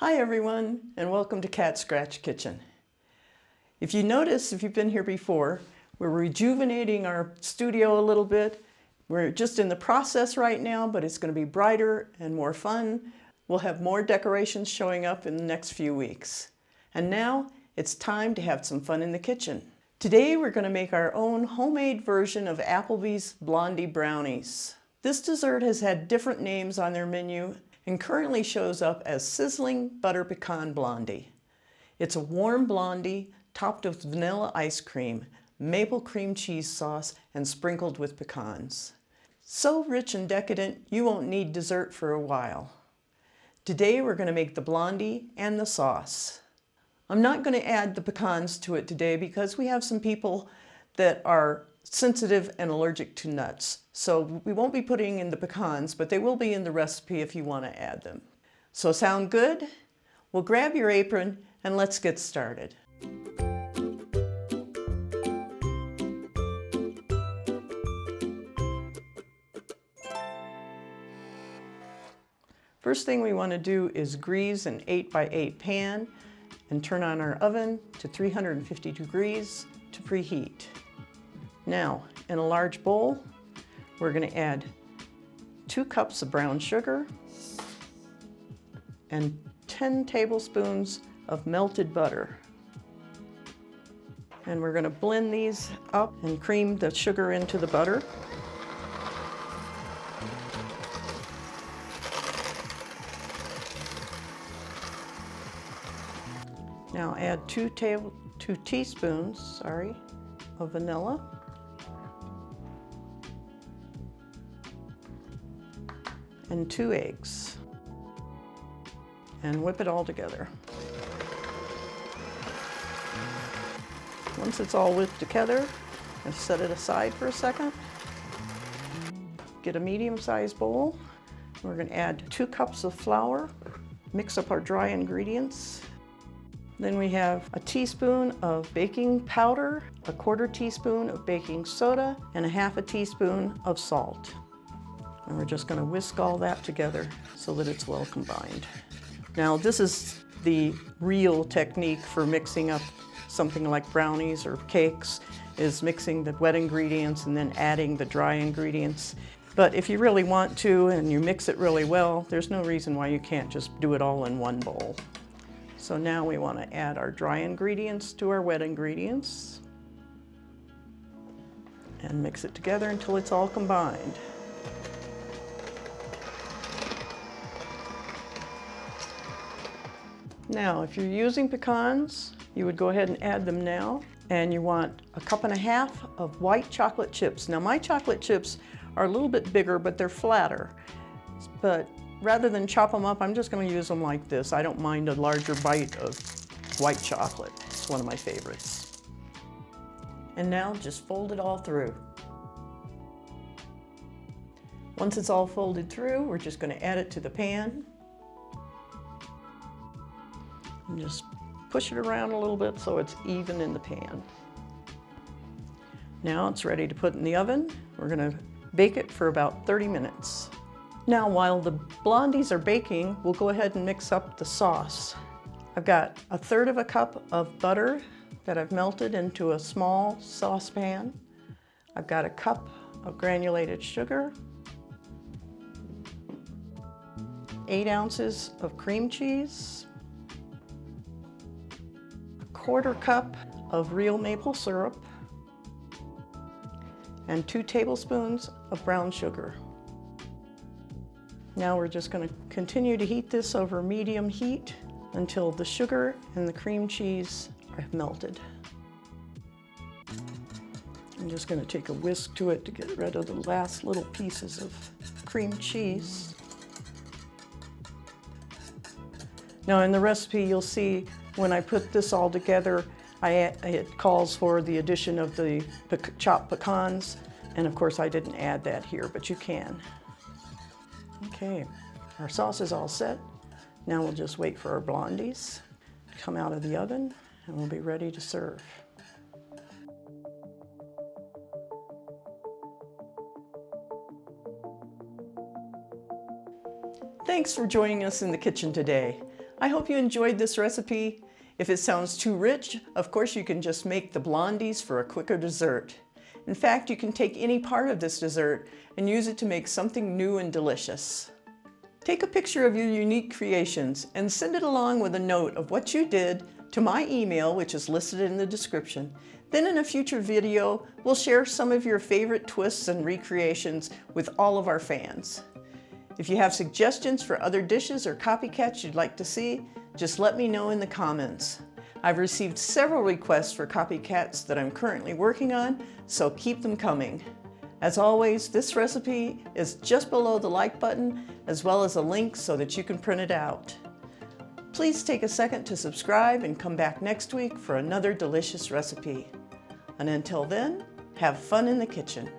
Hi everyone, and welcome to Cat Scratch Kitchen. If you notice, if you've been here before, we're rejuvenating our studio a little bit. We're just in the process right now, but it's going to be brighter and more fun. We'll have more decorations showing up in the next few weeks. And now it's time to have some fun in the kitchen. Today we're going to make our own homemade version of Applebee's Blondie brownies. This dessert has had different names on their menu and currently shows up as Sizzling Butter Pecan Blondie. It's a warm blondie topped with vanilla ice cream, maple cream cheese sauce, and sprinkled with pecans. So rich and decadent, you won't need dessert for a while. Today we're going to make the blondie and the sauce. I'm not going to add the pecans to it today because we have some people that are sensitive and allergic to nuts. So we won't be putting in the pecans, but they will be in the recipe if you want to add them. So sound good? Well, grab your apron and let's get started. First thing we want to do is grease an 8x8 pan and turn on our oven to 350 degrees to preheat. Now, in a large bowl, we're going to add 2 cups of brown sugar and 10 tablespoons of melted butter. And we're going to blend these up and cream the sugar into the butter. Now add 2 teaspoons of vanilla. And 2 eggs. And whip it all together. Once it's all whipped together, and set it aside for a second. Get a medium-sized bowl. We're going to add 2 cups of flour. Mix up our dry ingredients. Then we have a teaspoon of baking powder, a 1/4 teaspoon of baking soda, and a 1/2 teaspoon of salt. And we're just going to whisk all that together so that it's well combined. Now this is the real technique for mixing up something like brownies or cakes, is mixing the wet ingredients and then adding the dry ingredients. But if you really want to and you mix it really well, there's no reason why you can't just do it all in one bowl. So now we want to add our dry ingredients to our wet ingredients and mix it together until it's all combined. Now, if you're using pecans, you would go ahead and add them now. And you want 1.5 cups of white chocolate chips. Now, my chocolate chips are a little bit bigger, but they're flatter. But rather than chop them up, I'm just going to use them like this. I don't mind a larger bite of white chocolate. It's one of my favorites. And now just fold it all through. Once it's all folded through, we're just going to add it to the pan. And just push it around a little bit so it's even in the pan. Now it's ready to put in the oven. We're going to bake it for about 30 minutes. Now, while the blondies are baking, we'll go ahead and mix up the sauce. I've got 1/3 cup of butter that I've melted into a small saucepan. I've got 1 cup of granulated sugar, 8 ounces of cream cheese, 1/4 cup of real maple syrup, and 2 tablespoons of brown sugar. Now we're just going to continue to heat this over medium heat until the sugar and the cream cheese are melted. I'm just going to take a whisk to it to get rid of the last little pieces of cream cheese. Now in the recipe you'll see when I put this all together, it calls for the addition of the chopped pecans, and of course I didn't add that here, but you can. Okay, our sauce is all set. Now we'll just wait for our blondies to come out of the oven and we'll be ready to serve. Thanks for joining us in the kitchen today. I hope you enjoyed this recipe. If it sounds too rich, of course you can just make the Blondies for a quicker dessert. In fact, you can take any part of this dessert and use it to make something new and delicious. Take a picture of your unique creations and send it along with a note of what you did to my email, which is listed in the description. Then in a future video, we'll share some of your favorite twists and recreations with all of our fans. If you have suggestions for other dishes or copycats you'd like to see, just let me know in the comments. I've received several requests for copycats that I'm currently working on, so keep them coming. As always, this recipe is just below the like button, as well as a link so that you can print it out. Please take a second to subscribe and come back next week for another delicious recipe. And until then, have fun in the kitchen.